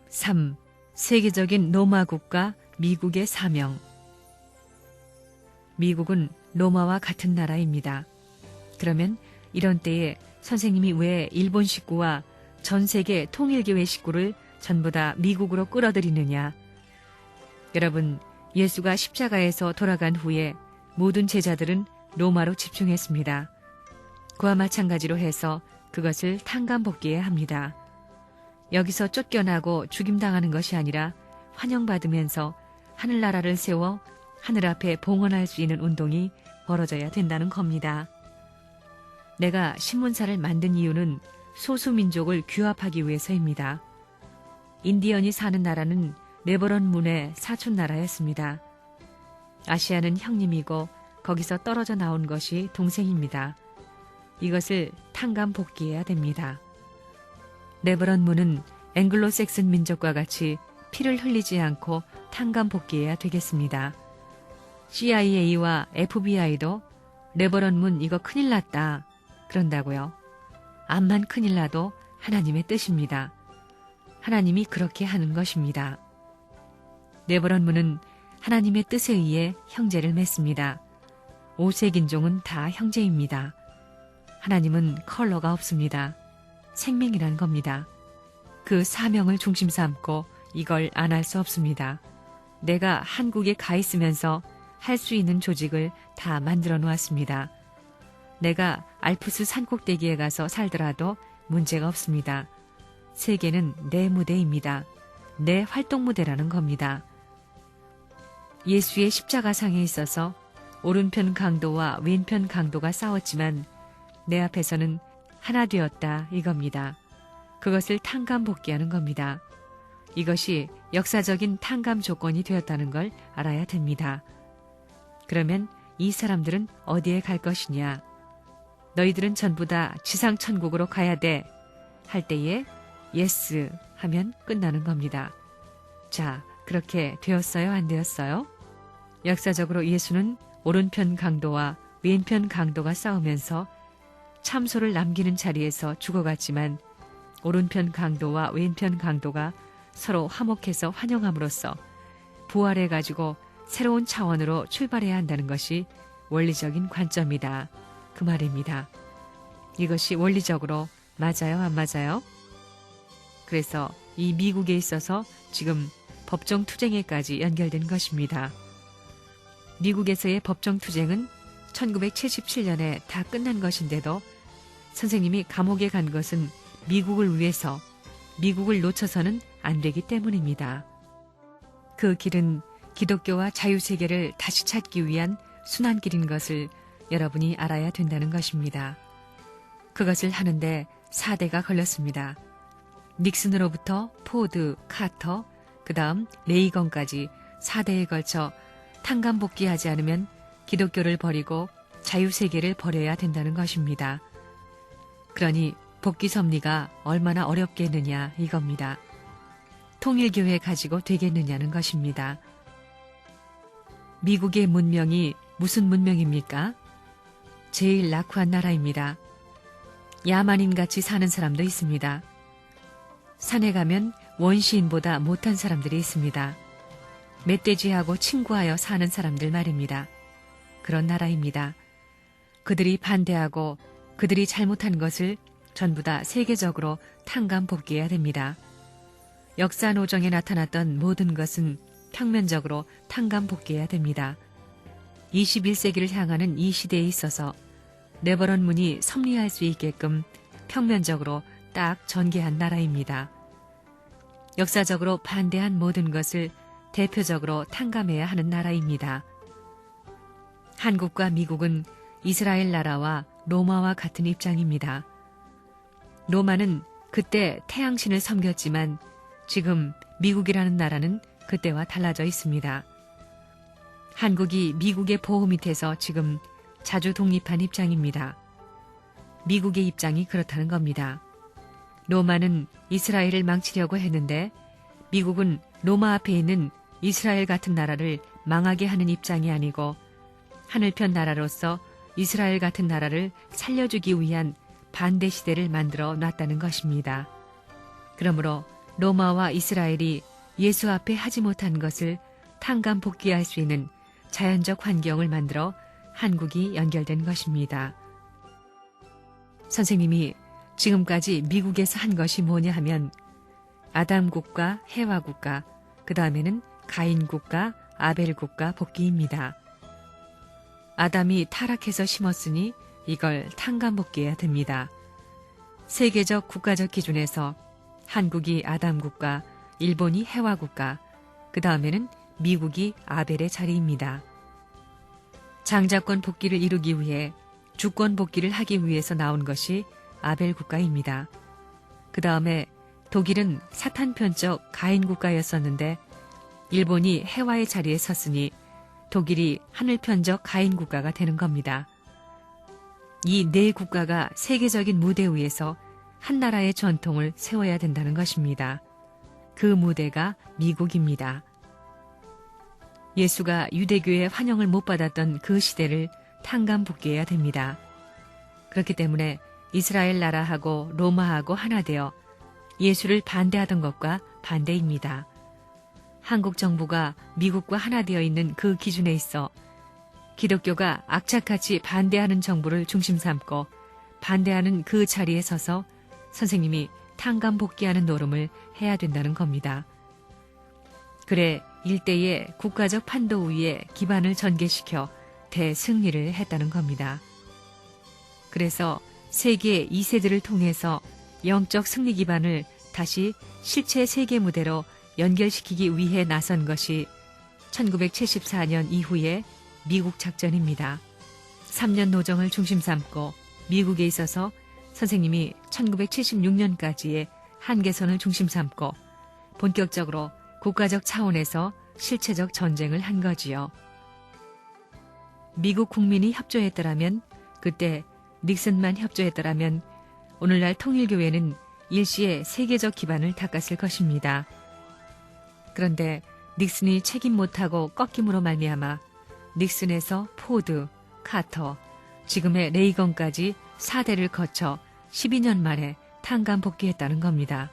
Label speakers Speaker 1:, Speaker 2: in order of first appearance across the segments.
Speaker 1: 3. 세계적인 로마 국가 미국의 사명. 미국은 로마와 같은 나라입니다. 그러면 이런 때에 선생님이 왜 일본 식구와 전 세계 통일교회 식구를 전부 다 미국으로 끌어들이느냐? 여러분, 예수가 십자가에서 돌아간 후에 모든 제자들은 로마로 집중했습니다. 그와 마찬가지로 해서 그것을 탕감복귀해야 합니다. 여기서 쫓겨나고 죽임당하는 것이 아니라 환영받으면서 하늘나라를 세워 하늘 앞에 봉헌할 수 있는 운동이 벌어져야 된다는 겁니다. 내가 신문사를 만든 이유는 소수민족을 규합하기 위해서입니다. 인디언이 사는 나라는 레버넌 문의 사촌 나라였습니다. 아시아는 형님이고 거기서 떨어져 나온 것이 동생입니다. 이것을 탕감복귀해야 됩니다. 레버넌 문은 앵글로색슨 민족과 같이 피를 흘리지 않고 탕감복귀해야 되겠습니다. CIA와 FBI도 레버넌 문 이거 큰일 났다 그런다고요. 암만 큰일 나도 하나님의 뜻입니다. 하나님이 그렇게 하는 것입니다. 레버넌 문은 하나님의 뜻에 의해 형제를 맺습니다. 5색 인종은 다 형제입니다. 하나님은 컬러가 없습니다. 생명이란 겁니다. 그 사명을 중심 삼고 이걸 안 할 수 없습니다. 내가 한국에 가 있으면서 할 수 있는 조직을 다 만들어 놓았습니다. 내가 알프스 산꼭대기에 가서 살더라도 문제가 없습니다. 세계는 내 무대입니다. 내 활동 무대라는 겁니다. 예수의 십자가상에 있어서 오른편 강도와 왼편 강도가 싸웠지만 내 앞에서는 하나 되었다 이겁니다. 그것을 탕감복귀하는 겁니다. 이것이 역사적인 탕감 조건이 되었다는 걸 알아야 됩니다. 그러면 이 사람들은 어디에 갈 것이냐? 너희들은 전부 다 지상천국으로 가야 돼. 할 때에 예스 하면 끝나는 겁니다. 자, 그렇게 되었어요? 안 되었어요? 역사적으로 예수는 오른편 강도와 왼편 강도가 싸우면서 참소를 남기는 자리에서 죽어갔지만 오른편 강도와 왼편 강도가 서로 화목해서 환영함으로써 부활해가지고 새로운 차원으로 출발해야 한다는 것이 원리적인 관점이다. 그 말입니다. 이것이 원리적으로 맞아요? 안 맞아요? 그래서 이 미국에 있어서 지금 법정투쟁에까지 연결된 것입니다. 미국에서의 법정투쟁은 1977년에 다 끝난 것인데도 선생님이 감옥에 간 것은 미국을 위해서, 미국을 놓쳐서는 안 되기 때문입니다. 그 길은 기독교와 자유세계를 다시 찾기 위한 순환길인 것을 여러분이 알아야 된다는 것입니다. 그것을 하는데 4대가 걸렸습니다. 닉슨으로부터 포드, 카터, 그 다음 레이건까지 4대에 걸쳐 탕감복귀하지 않으면 기독교를 버리고 자유세계를 버려야 된다는 것입니다. 그러니 복귀 섭리가 얼마나 어렵겠느냐 이겁니다. 통일교회 가지고 되겠느냐는 것입니다. 미국의 문명이 무슨 문명입니까? 제일 낙후한 나라입니다. 야만인같이 사는 사람도 있습니다. 산에 가면 원시인보다 못한 사람들이 있습니다. 멧돼지하고 친구하여 사는 사람들 말입니다. 그런 나라입니다. 그들이 반대하고 그들이 잘못한 것을 전부 다 세계적으로 탕감복귀해야 됩니다. 역사 노정에 나타났던 모든 것은 평면적으로 탕감복귀해야 됩니다. 21세기를 향하는 이 시대에 있어서 레버넌 문이 섭리할 수 있게끔 평면적으로 딱 전개한 나라입니다. 역사적으로 반대한 모든 것을 대표적으로 탕감해야 하는 나라입니다. 한국과 미국은 이스라엘 나라와 로마와 같은 입장입니다. 로마는 그때 태양신을 섬겼지만 지금 미국이라는 나라는 그때와 달라져 있습니다. 한국이 미국의 보호 밑에서 지금 자주 독립한 입장입니다. 미국의 입장이 그렇다는 겁니다. 로마는 이스라엘을 망치려고 했는데 미국은 로마 앞에 있는 이스라엘 같은 나라를 망하게 하는 입장이 아니고 하늘편 나라로서 이스라엘 같은 나라를 살려주기 위한 반대 시대를 만들어 놨다는 것입니다. 그러므로 로마와 이스라엘이 예수 앞에 하지 못한 것을 탕감복귀할 수 있는 자연적 환경을 만들어 한국이 연결된 것입니다. 선생님이 지금까지 미국에서 한 것이 뭐냐 하면 아담국가, 해와국가, 그 다음에는 가인국가, 아벨국가 복귀입니다. 아담이 타락해서 심었으니 이걸 탕감복귀해야 됩니다. 세계적 국가적 기준에서 한국이 아담국가, 일본이 해와국가, 그 다음에는 미국이 아벨의 자리입니다. 장자권 복귀를 이루기 위해 주권 복귀를 하기 위해서 나온 것이 아벨 국가입니다. 그 다음에 독일은 사탄 편적 가인 국가였었는데 일본이 해와의 자리에 섰으니 독일이 하늘 편적 가인 국가가 되는 겁니다. 이 네 국가가 세계적인 무대 위에서 한 나라의 전통을 세워야 된다는 것입니다. 그 무대가 미국입니다. 예수가 유대교의 환영을 못 받았던 그 시대를 탕감복귀해야 됩니다. 그렇기 때문에 이스라엘 나라하고 로마하고 하나 되어 예수를 반대하던 것과 반대입니다. 한국 정부가 미국과 하나 되어 있는 그 기준에 있어 기독교가 악착같이 반대하는 정부를 중심 삼고 반대하는 그 자리에 서서 선생님이 탕감복귀하는 노름을 해야 된다는 겁니다. 그래 일대의 국가적 판도 위에 기반을 전개시켜 대승리를 했다는 겁니다. 그래서 세계 2세들을 통해서 영적 승리 기반을 다시 실체 세계 무대로 연결시키기 위해 나선 것이 1974년 이후의 미국 작전입니다. 3년 노정을 중심 삼고 미국에 있어서 선생님이 1976년까지의 한계선을 중심 삼고 본격적으로 국가적 차원에서 실체적 전쟁을 한 거지요. 미국 국민이 협조했더라면, 그때 닉슨만 협조했더라면 오늘날 통일교회는 일시에 세계적 기반을 닦았을 것입니다. 그런데 닉슨이 책임 못하고 꺾임으로 말미암아 닉슨에서 포드, 카터, 지금의 레이건까지 4대를 거쳐 12년 만에 탕감복귀했다는 겁니다.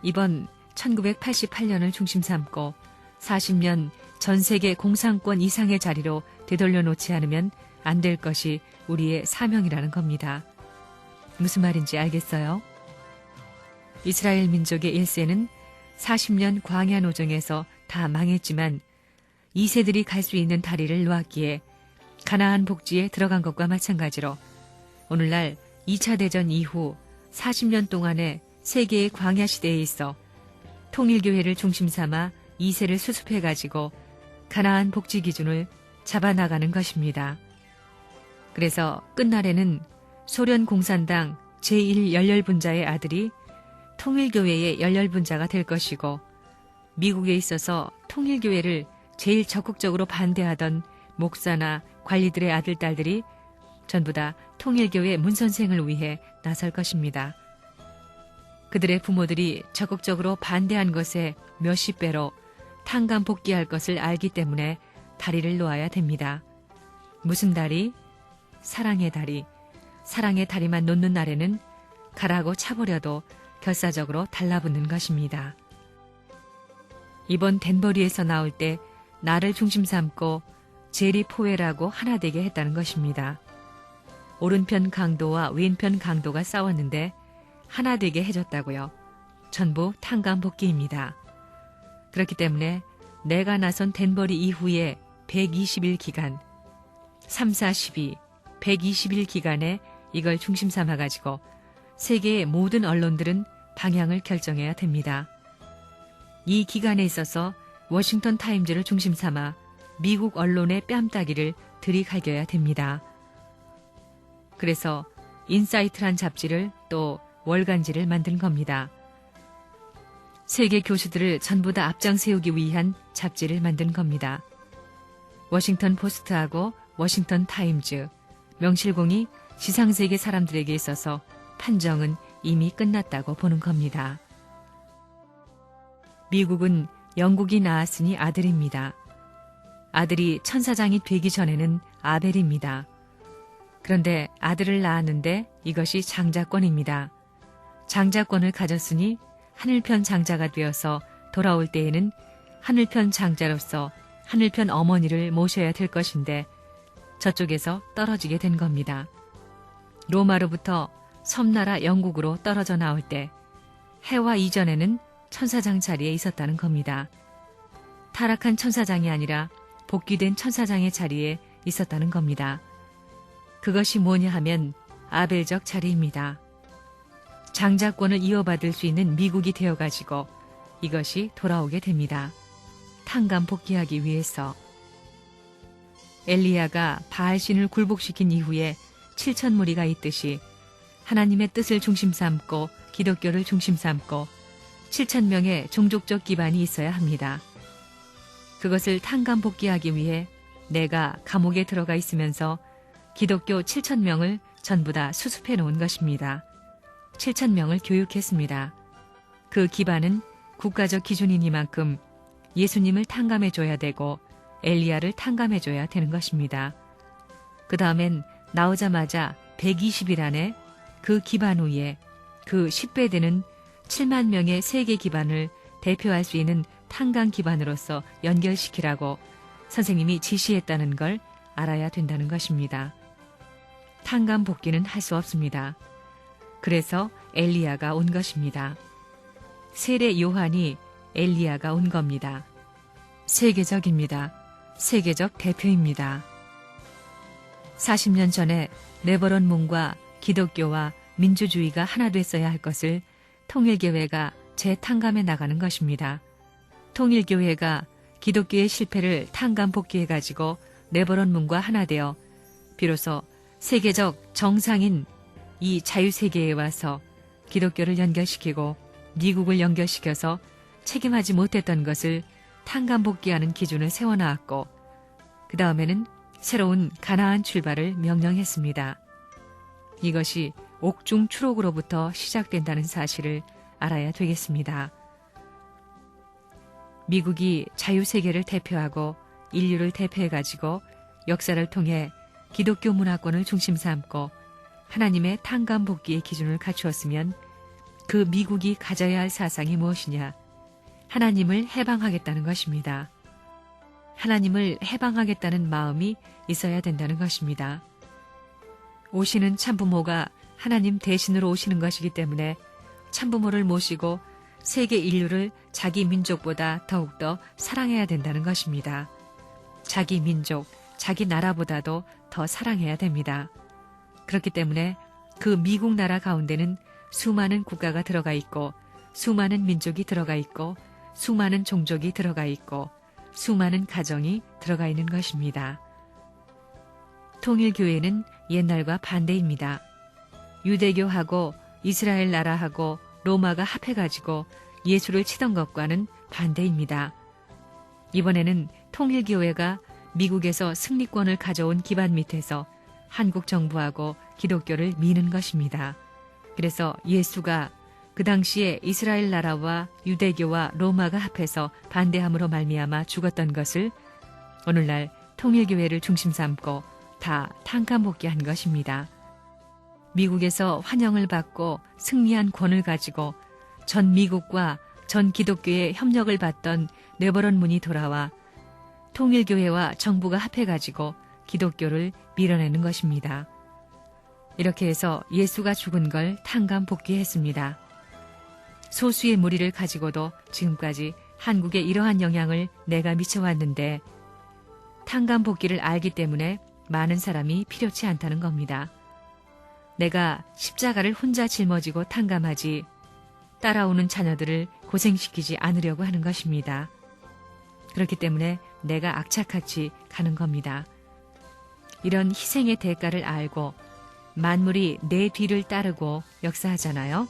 Speaker 1: 이번 1988년을 중심 삼고 40년 전 세계 공산권 이상의 자리로 되돌려 놓지 않으면 안 될 것이 우리의 사명이라는 겁니다. 무슨 말인지 알겠어요? 이스라엘 민족의 1세는 40년 광야 노정에서 다 망했지만 2세들이 갈 수 있는 다리를 놓았기에 가나안 복지에 들어간 것과 마찬가지로 오늘날 2차 대전 이후 40년 동안의 세계의 광야 시대에 있어 통일교회를 중심 삼아 2세를 수습해가지고 가나안 복지 기준을 잡아나가는 것입니다. 그래서 끝날에는 소련 공산당 제1열렬분자의 아들이 통일교회의 열렬분자가 될 것이고 미국에 있어서 통일교회를 제일 적극적으로 반대하던 목사나 관리들의 아들, 딸들이 전부 다 통일교회 문선생을 위해 나설 것입니다. 그들의 부모들이 적극적으로 반대한 것에 몇십 배로 탕감복귀할 것을 알기 때문에 다리를 놓아야 됩니다. 무슨 다리? 사랑의 다리. 사랑의 다리만 놓는 날에는 가라고 차버려도 결사적으로 달라붙는 것입니다. 이번 덴버리에서 나올 때 나를 중심 삼고 제리 포웰하고 하나 되게 했다는 것입니다. 오른편 강도와 왼편 강도가 싸웠는데 하나 되게 해줬다고요. 전부 탕감복귀입니다. 그렇기 때문에 내가 나선 덴버리 이후에 120일 기간, 3, 4, 12, 120일 기간에 이걸 중심 삼아가지고 세계의 모든 언론들은 방향을 결정해야 됩니다. 이 기간에 있어서 워싱턴 타임즈를 중심 삼아 미국 언론의 뺨따기를 들이갈겨야 됩니다. 그래서 인사이트란 잡지를 또 월간지를 만든 겁니다. 세계 교수들을 전부 다 앞장 세우기 위한 잡지를 만든 겁니다. 워싱턴 포스트하고 워싱턴 타임즈, 명실공히 지상세계 사람들에게 있어서 판정은 이미 끝났다고 보는 겁니다. 미국은 영국이 낳았으니 아들입니다. 아들이 천사장이 되기 전에는 아벨입니다. 그런데 아들을 낳았는데 이것이 장자권입니다. 장자권을 가졌으니 하늘편 장자가 되어서 돌아올 때에는 하늘편 장자로서 하늘편 어머니를 모셔야 될 것인데 저쪽에서 떨어지게 된 겁니다. 로마로부터 섬나라 영국으로 떨어져 나올 때 해와 이전에는 천사장 자리에 있었다는 겁니다. 타락한 천사장이 아니라 복귀된 천사장의 자리에 있었다는 겁니다. 그것이 뭐냐 하면 아벨적 자리입니다. 장자권을 이어받을 수 있는 미국이 되어가지고 이것이 돌아오게 됩니다. 탕감 복귀하기 위해서. 엘리야가 바알신을 굴복시킨 이후에 7천 무리가 있듯이 하나님의 뜻을 중심 삼고 기독교를 중심 삼고 7천 명의 종족적 기반이 있어야 합니다. 그것을 탕감 복귀하기 위해 내가 감옥에 들어가 있으면서 기독교 7천 명을 전부 다 수습해 놓은 것입니다. 7천 명을 교육했습니다. 그 기반은 국가적 기준이니만큼 예수님을 탕감해 줘야 되고 엘리야를 탕감해 줘야 되는 것입니다. 그 다음엔 나오자마자 120일 안에 그 기반 위에 그 10배 되는 7만 명의 세계 기반을 대표할 수 있는 탕감 기반으로서 연결시키라고 선생님이 지시했다는 걸 알아야 된다는 것입니다. 탕감 복귀는 할 수 없습니다. 그래서 엘리야가 온 것입니다. 세례 요한이 엘리야가 온 겁니다. 세계적입니다. 세계적 대표입니다. 40년 전에 레버런문과 기독교와 민주주의가 하나 됐어야 할 것을 통일교회가 재탕감해 나가는 것입니다. 통일교회가 기독교의 실패를 탕감 복귀해가지고 레버런문과 하나 되어 비로소 세계적 정상인 이 자유세계에 와서 기독교를 연결시키고 미국을 연결시켜서 책임하지 못했던 것을 탕감 복귀하는 기준을 세워나왔고 그 다음에는 새로운 가나안 출발을 명령했습니다. 이것이 옥중 추록으로부터 시작된다는 사실을 알아야 되겠습니다. 미국이 자유세계를 대표하고 인류를 대표해가지고 역사를 통해 기독교 문화권을 중심 삼고 하나님의 탕감 복귀의 기준을 갖추었으면 그 미국이 가져야 할 사상이 무엇이냐? 하나님을 해방하겠다는 것입니다. 하나님을 해방하겠다는 마음이 있어야 된다는 것입니다. 오시는 참부모가 하나님 대신으로 오시는 것이기 때문에 참부모를 모시고 세계 인류를 자기 민족보다 더욱더 사랑해야 된다는 것입니다. 자기 민족, 자기 나라보다도 더 사랑해야 됩니다. 그렇기 때문에 그 미국 나라 가운데는 수많은 국가가 들어가 있고 수많은 민족이 들어가 있고 수많은 종족이 들어가 있고 수많은 가정이 들어가 있는 것입니다. 통일교회는 옛날과 반대입니다. 유대교하고 이스라엘 나라하고 로마가 합해가지고 예수를 치던 것과는 반대입니다. 이번에는 통일교회가 미국에서 승리권을 가져온 기반 밑에서 한국 정부하고 기독교를 미는 것입니다. 그래서 예수가 그 당시에 이스라엘 나라와 유대교와 로마가 합해서 반대함으로 말미암아 죽었던 것을 오늘날 통일교회를 중심 삼고 다 탕감 복귀한 것입니다. 미국에서 환영을 받고 승리한 권을 가지고 전 미국과 전 기독교의 협력을 받던 레버런문이 돌아와 통일교회와 정부가 합해가지고 기독교를 밀어내는 것입니다. 이렇게 해서 예수가 죽은 걸 탕감 복귀했습니다. 소수의 무리를 가지고도 지금까지 한국에 이러한 영향을 내가 미쳐왔는데 탕감 복귀를 알기 때문에 많은 사람이 필요치 않다는 겁니다. 내가 십자가를 혼자 짊어지고 탕감하지 따라오는 자녀들을 고생시키지 않으려고 하는 것입니다. 그렇기 때문에 내가 악착같이 가는 겁니다. 이런 희생의 대가를 알고 만물이 내 뒤를 따르고 역사하잖아요.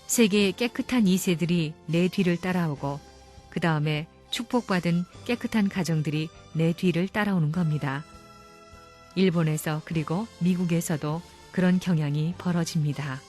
Speaker 1: 세계의 깨끗한 2세들이 내 뒤를 따라오고 그 다음에 축복받은 깨끗한 가정들이 내 뒤를 따라오는 겁니다. 일본에서 그리고 미국에서도 그런 경향이 벌어집니다.